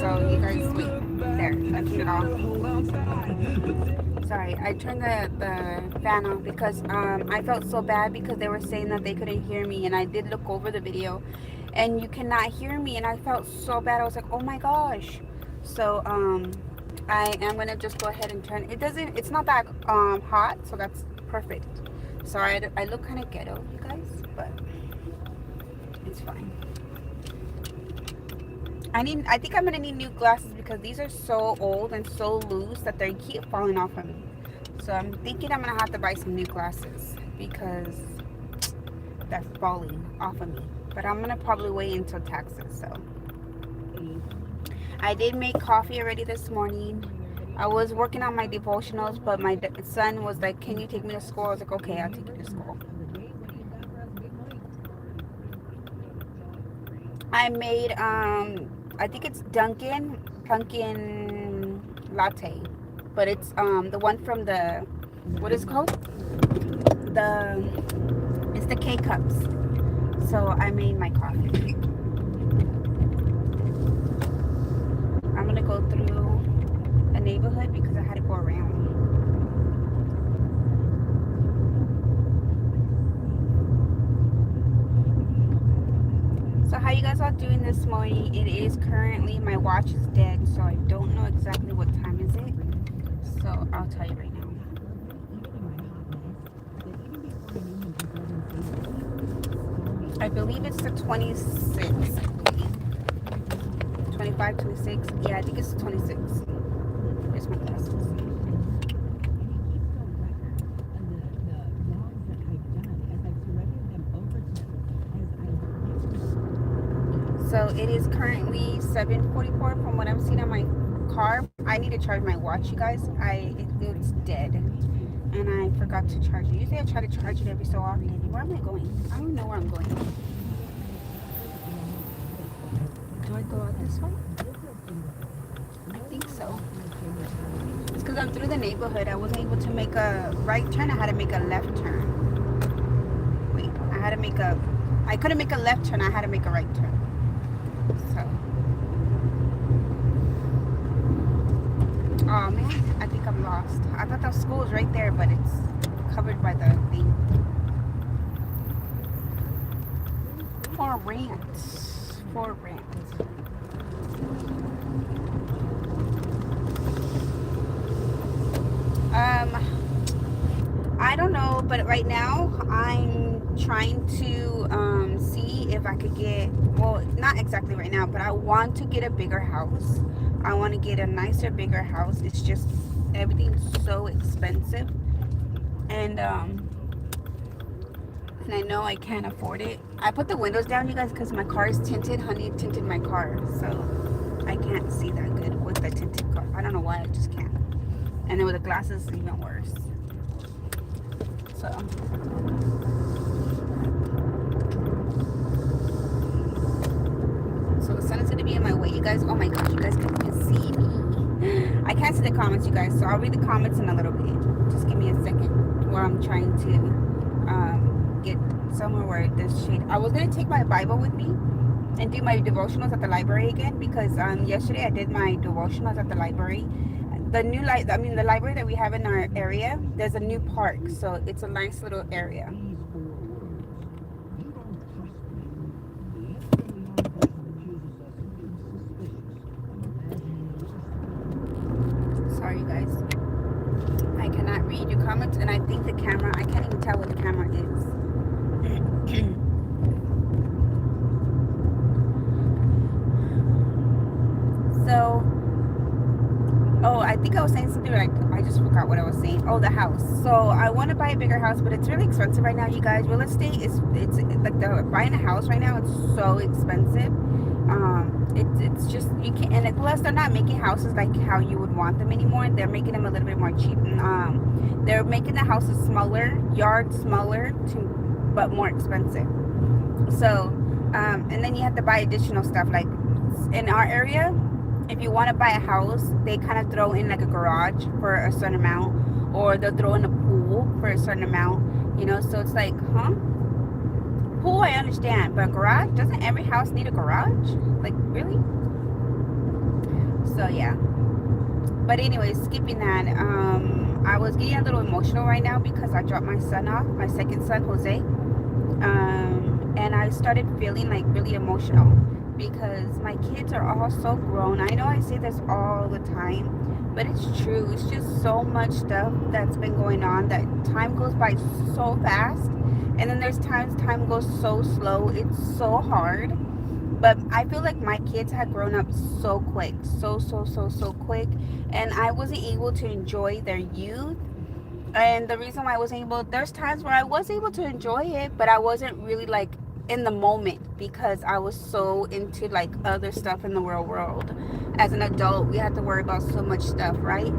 So you guys wait. There, I turned it off. Sorry, I turned the fan off because I felt so bad because they were saying that they couldn't hear me, and I did look over the video and you cannot hear me, and I felt so bad. I was like, oh my gosh. So I am gonna just go ahead and turn it. Doesn't, it's not that hot, so that's perfect. Sorry, I look kind of ghetto, you guys, but it's fine. I think I'm gonna need new glasses because these are so old and so loose that they keep falling off of me. So I'm thinking I'm gonna have to buy some new glasses because they're falling off of me. But I'm gonna probably wait until taxes. So I did make coffee already this morning. I was working on my devotionals, but my son was like, can you take me to school? I was like, okay, I'll take you to school. I made I think it's Dunkin' pumpkin latte, but it's the one from the, what is it called? It's the K cups. So I made my coffee. I'm gonna go through a neighborhood because I had to go around. So how you guys all doing this morning? It is currently, my watch is dead, so I don't know exactly what time is it. So I'll tell you right now. I believe it's the 26th, I believe. 25, 26. Yeah, I think it's the 26th. Here's my glasses. So it is currently 7:44 from what I'm seeing on my car. I need to charge my watch, you guys. It's dead. And I forgot to charge it. Usually I try to charge it every so often. Where am I going? I don't know where I'm going. Do I go out this way? I think so. It's because I'm through the neighborhood. I wasn't able to make a right turn. I had to make a left turn. Wait, I couldn't make a left turn. I had to make a right turn. So. Oh man, I think I'm lost. I thought the school was right there, but it's covered by the thing. For rent. I don't know, but right now I'm trying to see if I could get, well, not exactly right now, but I want to get a bigger house. I want to get a nicer, bigger house. It's just everything's so expensive, and I know I can't afford it. I put the windows down, you guys, because my car is tinted. Honey tinted my car, so I can't see that good with the tinted car. I don't know why, I just can't. And then with the glasses, even worse. So the sun is gonna be in my way, you guys. Oh my gosh, you guys can't even see me. I can't see the comments, you guys, so I'll read the comments in a little bit. Just give me a second where I'm trying to get somewhere where there's shade. I was gonna take my Bible with me and do my devotionals at the library again because yesterday I did my devotionals at the library. The library that we have in our area, there's a new park, so it's a nice little area. Sorry, you guys. I cannot read your comments, and I think the camera, I can't even tell what the camera is. So, oh, I think I was saying something like, I just forgot what I was saying. Oh, the house. So I want to buy a bigger house, but it's really expensive right now, you guys. Real estate is, it's like buying a house right now, it's so expensive. It's just, you can't, and plus they're not making houses like how you would want them anymore. They're making them a little bit more cheap. They're making the houses smaller, yards smaller, but more expensive. So, and then you have to buy additional stuff. Like in our area, if you want to buy a house, they kind of throw in like a garage for a certain amount, or they'll throw in a pool for a certain amount, you know. So it's like, huh? Pool, I understand, but garage, doesn't every house need a garage? Like, really? So yeah. But anyways, skipping that, I was getting a little emotional right now because I dropped my son off, my second son, Jose. And I started feeling like really emotional because my kids are all so grown. I know I say this all the time, but it's true. It's just so much stuff that's been going on that time goes by so fast. And then there's times time goes so slow. It's so hard. But I feel like my kids had grown up so quick, so quick. And I wasn't able to enjoy their youth. And the reason why I wasn't able, there's times where I was able to enjoy it, but I wasn't really like in the moment because I was so into like other stuff in the real world. As an adult, we had to worry about so much stuff, right?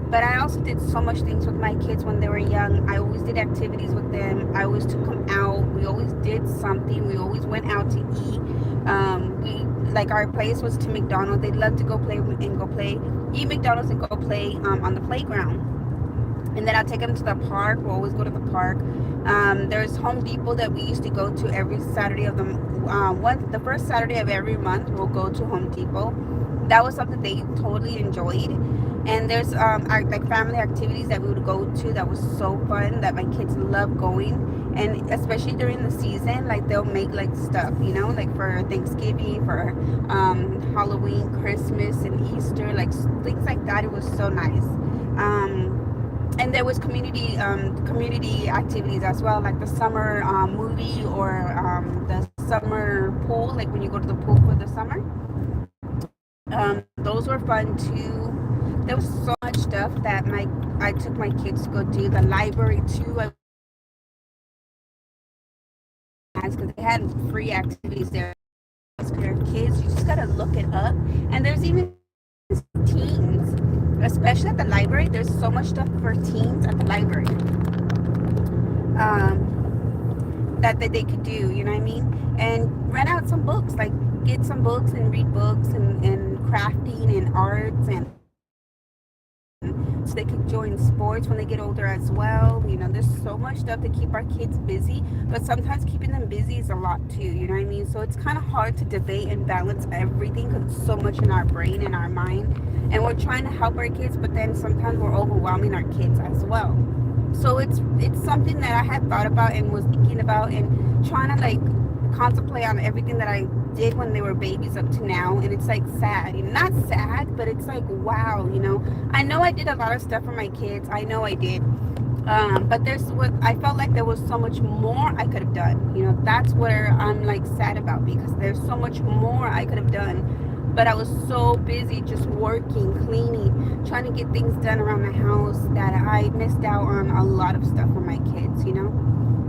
But I also did so much things with my kids when they were young. I always did activities with them. I always took them out. We always did something. We always went out to eat. We like our place was to McDonald's. They'd love to go play and go play, eat McDonald's and go play on the playground. And then I'll take them to the park. We'll always go to the park. There's Home Depot that we used to go to every Saturday of the first Saturday of every month. We'll go to Home Depot. That was something they totally enjoyed. And there's like family activities that we would go to that was so fun that my kids love going. And especially during the season, like they'll make like stuff, you know, like for Thanksgiving, for Halloween, Christmas, and Easter, like things like that. It was so nice. And there was community activities as well, like the summer movie or the summer pool, like when you go to the pool for the summer. Those were fun too. There was so much stuff that I took my kids to go do. The library too. Because they had free activities there. For kids, you just gotta look it up. And there's even teens, especially at the library. There's so much stuff for teens at the library that they could do. You know what I mean? And rent out some books, like get some books and read books and crafting and arts and. So they could join sports when they get older as well. You know, there's so much stuff to keep our kids busy, but sometimes keeping them busy is a lot too, you know what I mean? So it's kind of hard to debate and balance everything because it's so much in our brain and our mind, and we're trying to help our kids, but then sometimes we're overwhelming our kids as well. So it's something that I had thought about and was thinking about and trying to like contemplate on everything that I did when they were babies up to now. And it's like sad, you know, not sad, but it's like, wow, you know, I know I did a lot of stuff for my kids. I know I did. But I felt like there was so much more I could have done. You know, that's where I'm like sad about, because there's so much more I could have done. But I was so busy just working, cleaning, trying to get things done around the house that I missed out on a lot of stuff for my kids, you know.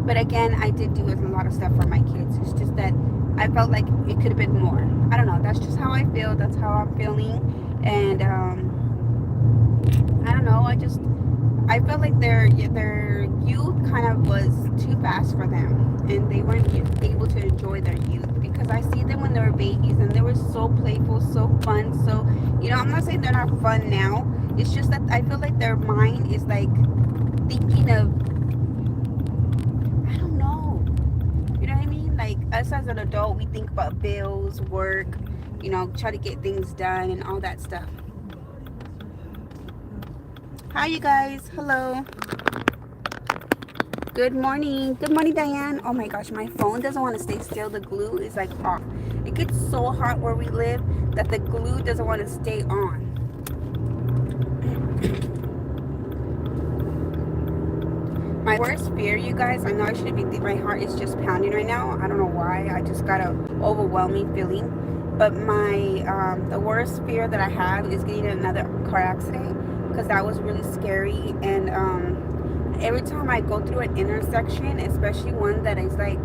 But again, I did do a lot of stuff for my kids. It's just that I felt like it could have been more. I don't know. That's just how I feel. That's how I'm feeling. And I don't know. I felt like their youth kind of was too fast for them, and they weren't able to enjoy their youth, because I see them when they were babies and they were so playful, so fun. So, you know, I'm not saying they're not fun now. It's just that I feel like their mind is like thinking of, I don't know. You know what I mean? Like us as an adult, we think about bills, work, you know, try to get things done and all that stuff. Hi, you guys. Hello. Good morning. Good morning, Diane. Oh my gosh, my phone doesn't want to stay still. The glue is like off. It gets so hot where we live that the glue doesn't want to stay on. My worst fear, you guys, I know I shouldn't be, my heart is just pounding right now. I don't know why. I just got a overwhelming feeling. But the worst fear that I have is getting in another car accident, because that was really scary. And every time I go through an intersection, especially one that is like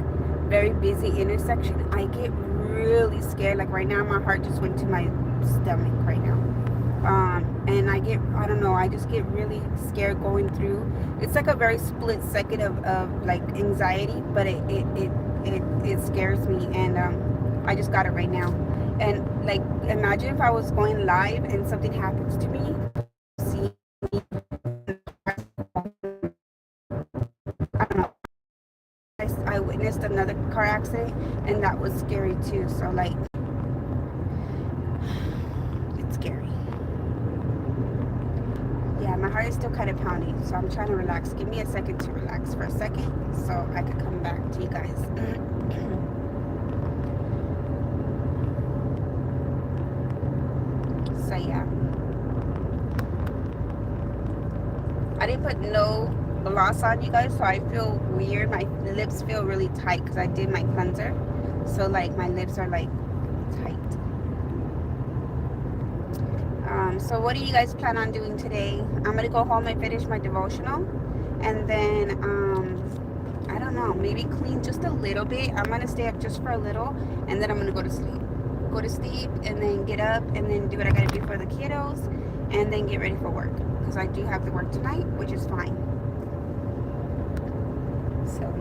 very busy intersection, I get really scared. Like right now, my heart just went to my stomach right now. And I don't know, I just get really scared going through. It's like a very split second of like anxiety, but it scares me. And I just got it right now. And like, imagine if I was going live and something happens to me. See me, I don't know. I witnessed another car accident, and that was scary too. So like, heart is still kind of pounding, so I'm trying to relax. Give me a second to relax for a second so I can come back to you guys. So yeah, I didn't put no gloss on, you guys, so I feel weird. My lips feel really tight because I did my cleanser, so like my lips are like tight. So what do you guys plan on doing today? I'm gonna go home and finish my devotional, and then I don't know, maybe clean just a little bit. I'm gonna stay up just for a little, and then I'm gonna go to sleep, and then get up and then do what I gotta do for the kiddos, and then get ready for work because I do have to work tonight, which is fine. So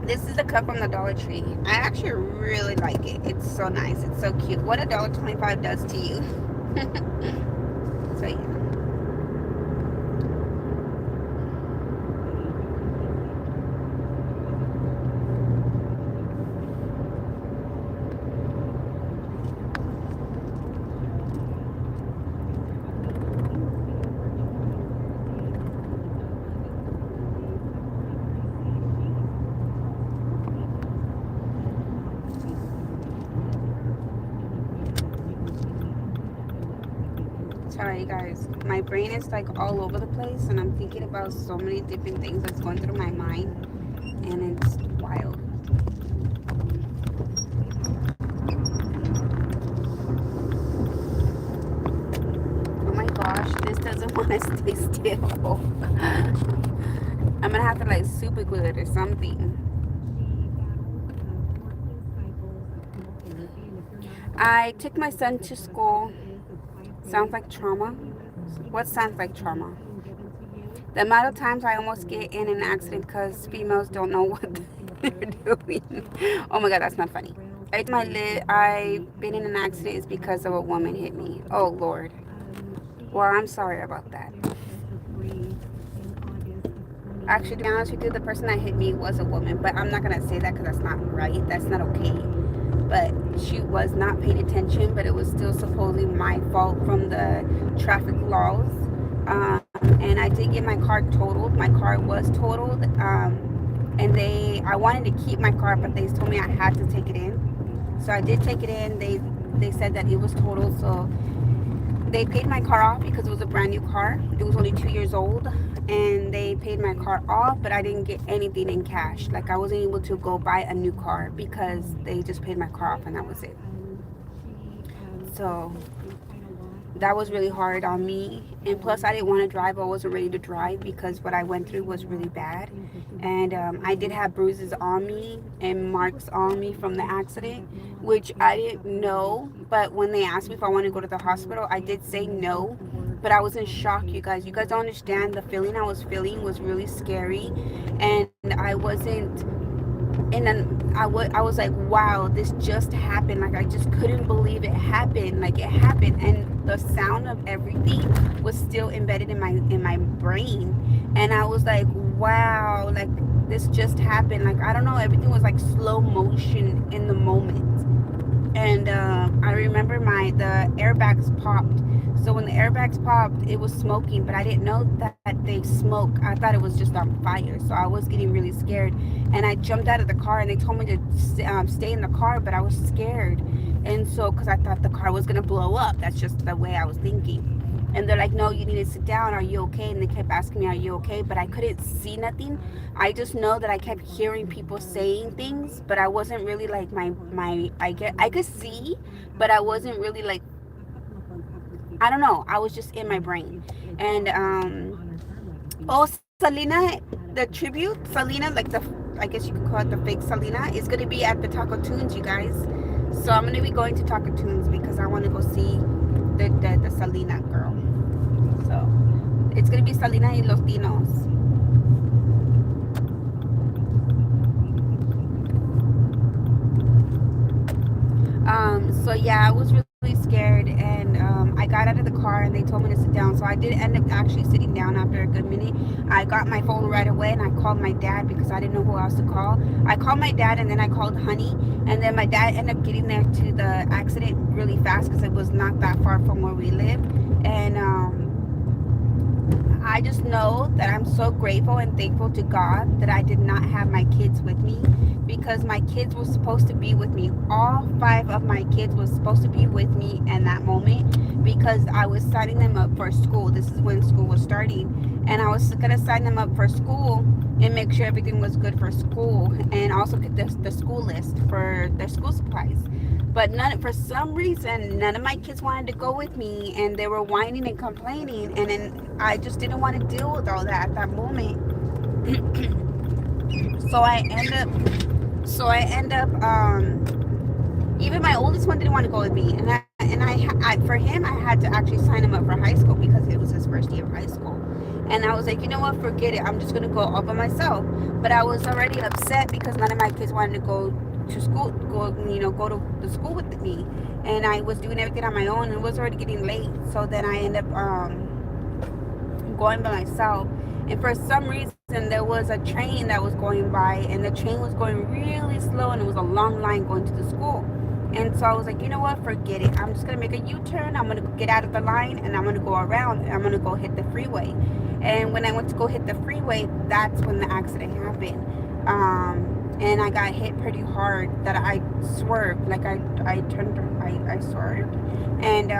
this is the cup from the Dollar Tree. I actually really like it. It's so nice. It's so cute. What $1.25 does to you. So yeah. Sorry guys, my brain is like all over the place and I'm thinking about so many different things that's going through my mind, and it's wild. Oh my gosh, this doesn't want to stay still. I'm gonna have to like super glue it or something. I took my son to school. Sounds like trauma? What sounds like trauma? The amount of times I almost get in an accident because females don't know what they're doing. Oh my god, that's not funny. I've been in an accident is because of a woman hit me. Oh Lord. Well, I'm sorry about that. Actually, to be honest with you, the person that hit me was a woman, but I'm not gonna say that because that's not right. That's not okay. But she was not paying attention, but it was still supposedly my fault from the traffic laws. And I did get my car totaled. My car was totaled, and I wanted to keep my car, but they told me I had to take it in. So I did take it in. They said that it was totaled, so they paid my car off because it was a brand new car. It was only 2 years old, and they paid my car off, but I didn't get anything in cash. Like I wasn't able to go buy a new car because they just paid my car off and that was it. So that was really hard on me, and plus I didn't want to drive. I wasn't ready to drive because what I went through was really bad, and I did have bruises on me and marks on me from the accident, which I didn't know. But when they asked me if I wanted to go to the hospital, I did say no, but I was in shock. You guys don't understand. The feeling I was feeling was really scary, and I wasn't, and then I was like, wow, this just happened. Like I just couldn't believe it happened. Like it happened, and the sound of everything was still embedded in my brain, and I was like, wow, like this just happened. Like I don't know, everything was like slow motion in the moment. And I remember the airbags popped. So when the airbags popped, it was smoking, but I didn't know that they smoke. I thought it was just on fire, so I was getting really scared. And I jumped out of the car, and they told me to stay in the car, but I was scared. And so, because I thought the car was gonna blow up. That's just the way I was thinking. And they're like, no, you need to sit down. Are you okay? And they kept asking me, are you okay? But I couldn't see nothing. I just know that I kept hearing people saying things, but I wasn't really like I could see, but I wasn't really like, I don't know. I was just in my brain. And oh, Selena, the tribute, Selena, like I guess you could call it the fake Selena, is gonna be at the Taco Tunes, you guys. So I'm gonna be going to Taco Tunes because I want to go see the Selena girl. So it's gonna be Selena y los Dinos. So yeah, I was really scared, and I got out of the car and they told me to sit down. So I did end up actually sitting down after a good minute. I got my phone right away and I called my dad because I didn't know who else to call. I called my dad and then I called Honey, and then my dad ended up getting there to the accident really fast because it was not that far from where we live. And I just know that I'm so grateful and thankful to God that I did not have my kids with me, because my kids were supposed to be with me. All 5 of my kids were supposed to be with me in that moment, because I was signing them up for school. This is when school was starting, and I was going to sign them up for school and make sure everything was good for school, and also get the school list for their school supplies. But for some reason, none of my kids wanted to go with me, and they were whining and complaining, and then I just didn't want to deal with all that at that moment. so I end up even my oldest one didn't want to go with me, and I for him I had to actually sign him up for high school because it was his first year of high school. And I was like, you know what, forget it, I'm just gonna go all by myself. But I was already upset because none of my kids wanted to go to school, go to the school with me, and I was doing everything on my own, and it was already getting late. So then I ended up going by myself, and for some reason there was a train that was going by, and the train was going really slow, and it was a long line going to the school. And so I was like, you know what, forget it, I'm just gonna make a U-turn, I'm gonna get out of the line, and I'm gonna go around, and I'm gonna go hit the freeway. And when I went to go hit the freeway, that's when the accident happened. And I got hit pretty hard that I swerved, like I swerved, and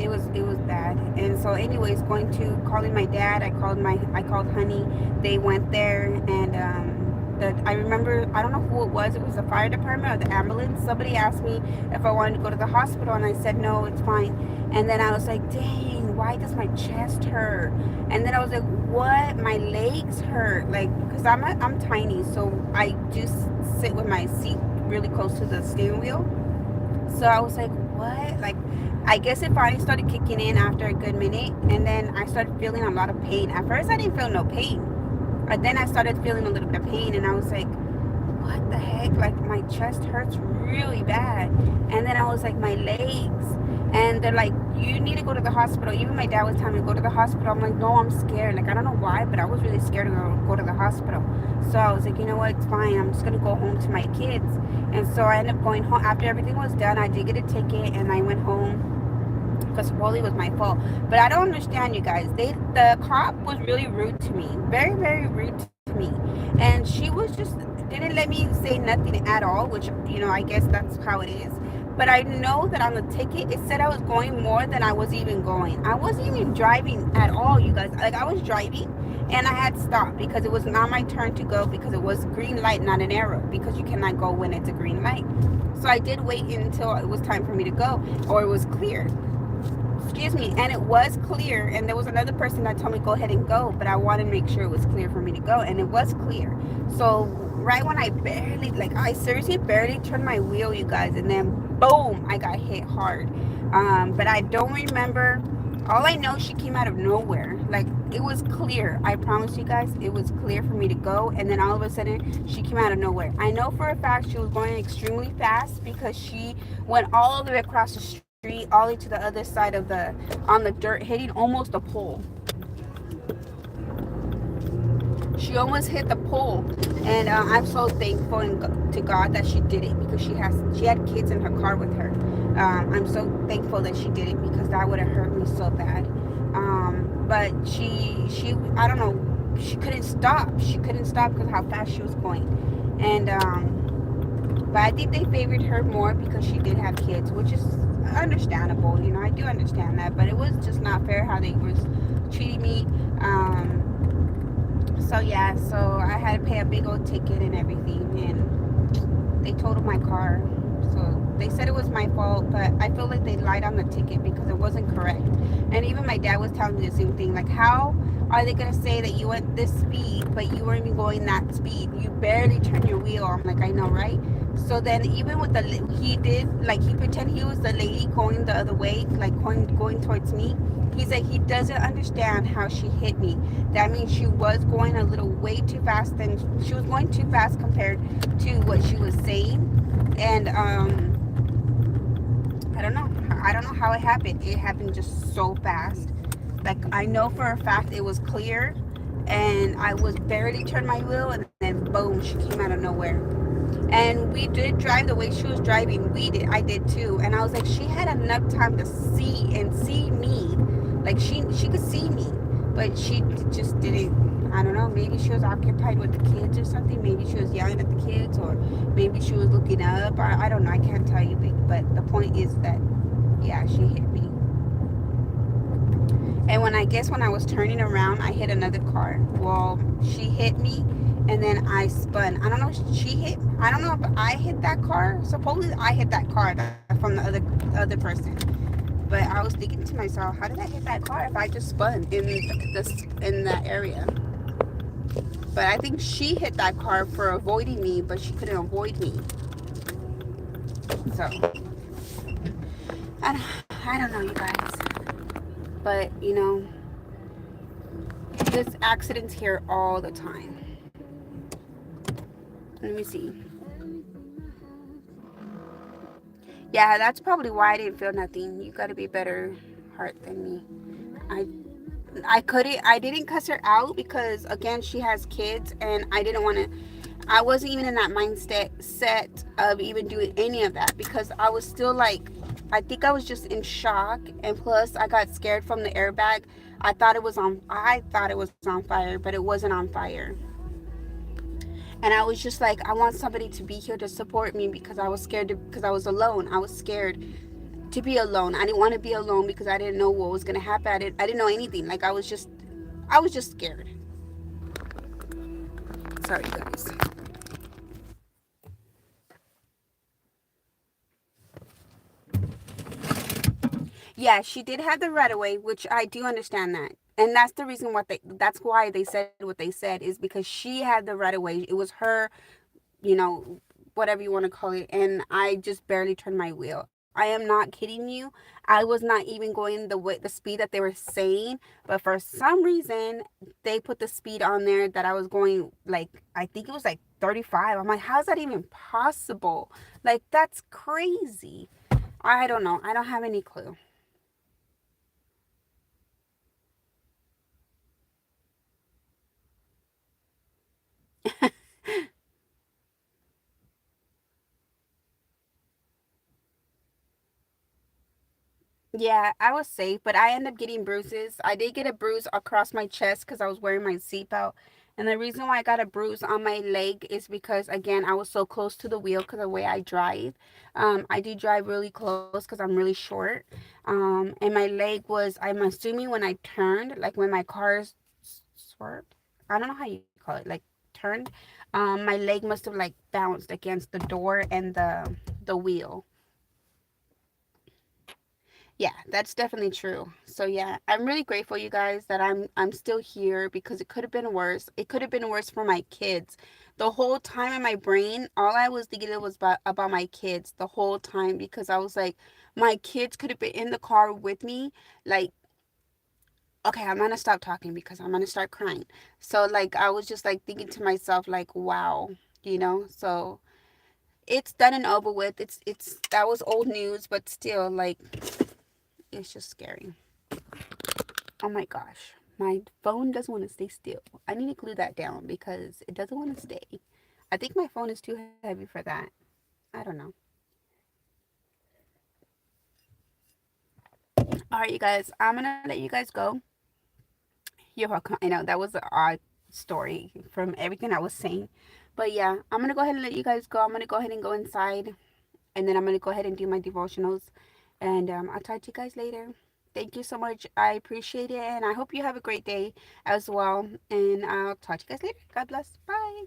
it was bad. And so anyways, calling my dad, I called Honey. They went there, and I remember, I don't know who it was the fire department or the ambulance. Somebody asked me if I wanted to go to the hospital, and I said no, it's fine. And then I was like, dang, why does my chest hurt? And then I was like, what? My legs hurt, like, because I'm tiny, so I just sit with my seat really close to the steering wheel. So I was like, what? Like, I guess it finally started kicking in after a good minute, and then I started feeling a lot of pain. At first I didn't feel no pain, but then I started feeling a little bit of pain, and I was like, what the heck? Like, my chest hurts really bad. And then I was like, my legs. And they're like, you need to go to the hospital. Even my dad was telling me to go to the hospital. I'm like, no, I'm scared. Like, I don't know why, but I was really scared to go to the hospital. So I was like, you know what, it's fine, I'm just going to go home to my kids. And so I ended up going home. After everything was done, I did get a ticket, and I went home because supposedly it was my fault. But I don't understand, you guys. The cop was really rude to me. Very, very rude to me. And she was just, didn't let me say nothing at all, which, I guess that's how it is. But I know that on the ticket, it said I was going more than I was even going. I wasn't even driving at all, you guys. Like, I was driving, and I had stopped because it was not my turn to go, because it was green light, not an arrow, because you cannot go when it's a green light. So I did wait until it was time for me to go, or it was clear. Excuse me. And it was clear, and there was another person that told me go ahead and go, but I wanted to make sure it was clear for me to go, and it was clear. So right when I seriously barely turned my wheel, you guys, and then boom, I got hit hard. But I don't remember. All I know, she came out of nowhere. Like, it was clear. I promise you guys, it was clear for me to go, and then all of a sudden she came out of nowhere. I know for a fact she was going extremely fast, because she went all the way across the street, all the way to the other side of on the dirt, hitting almost a pole. She almost hit the pole, and I'm so thankful to God that she did it, because she had kids in her car with her. I'm so thankful that she did it, because that would have hurt me so bad. But she I don't know, she couldn't stop. She couldn't stop because of how fast she was going. And but I think they favored her more because she did have kids, which is understandable. I do understand that, but it was just not fair how they was treating me. So yeah, so I had to pay a big old ticket and everything, and they totaled my car. So they said it was my fault, but I feel like they lied on the ticket because it wasn't correct. And even my dad was telling me the same thing. Like, how are they gonna say that you went this speed, but you weren't even going that speed? You barely turned your wheel. I'm like, I know, right? So then even with he pretended he was the lady going the other way, like going towards me. He said he doesn't understand how she hit me. That means she was going a little way too fast, she was going too fast compared to what she was saying. And I don't know. I don't know how it happened. It happened just so fast. Like I know for a fact it was clear, and I was barely turned my wheel, and then boom, she came out of nowhere. And we did drive the way she was driving. We did. I did too. And I was like, she had enough time to see me. Like she could see me, but she just didn't. I don't know. Maybe she was occupied with the kids or something. Maybe she was yelling at the kids, or maybe she was looking up. I don't know. I can't tell you. But the point is that yeah, she hit me. And when I guess when I was turning around, I hit another car. Well, she hit me, and then I spun. I don't know. She hit. I don't know if I hit that car. Supposedly, I hit that car from the other person. But I was thinking to myself, how did I hit that car if I just spun in that area? But I think she hit that car for avoiding me, but she couldn't avoid me. So I don't know, you guys. But there's accidents here all the time. Let me see. Yeah, that's probably why I didn't feel nothing. You got to be better heart than me. I I didn't cuss her out because again she has kids and I didn't want to. I wasn't even in that mindset set of even doing any of that because I was still like, I think I was just in shock, and plus I got scared from the airbag. I thought it was on fire, but it wasn't on fire. And I was just like, I want somebody to be here to support me because I was scared because I was alone. I was scared to be alone. I didn't want to be alone because I didn't know what was gonna happen. I didn't know anything. Like I was just scared. Sorry, guys. Yeah, she did have the right of way, which I do understand that. And that's the reason that's why they said what they said is because she had the right of way. It was her, you know, whatever you want to call it, and I just barely turned my wheel. I am not kidding you. I was not even going the speed that they were saying, but for some reason they put the speed on there that I was going like I think it was like 35. I'm like, how's that even possible? Like that's crazy. I don't know. I don't have any clue. Yeah, I was safe, but I ended up getting bruises. I did get a bruise across my chest because I was wearing my seatbelt. And the reason why I got a bruise on my leg is because, again, I was so close to the wheel because of the way I drive. I do drive really close because I'm really short. And my leg was, I'm assuming when I turned, like when my car swerved, I don't know how you call it, like turned, my leg must have like bounced against the door and the wheel. Yeah, that's definitely true. So yeah, I'm really grateful you guys that I'm still here because it could have been worse. It could have been worse for my kids. The whole time in my brain, all I was thinking was about my kids the whole time because I was like, my kids could have been in the car with me. Like, okay, I'm gonna stop talking because I'm gonna start crying. So like I was just like thinking to myself, like, wow, So it's done and over with. It's that was old news, but still, like, it's just scary. Oh my gosh. My phone doesn't want to stay still. I need to glue that down because it doesn't want to stay. I think my phone is too heavy for that. I don't know. All right, you guys. I'm going to let you guys go. You're welcome. I know that was an odd story from everything I was saying. But yeah, I'm going to go ahead and let you guys go. I'm going to go ahead and go inside. And then I'm going to go ahead and do my devotionals. And I'll talk to you guys later. Thank you so much. I appreciate it. And I hope you have a great day as well. And I'll talk to you guys later. God bless. Bye.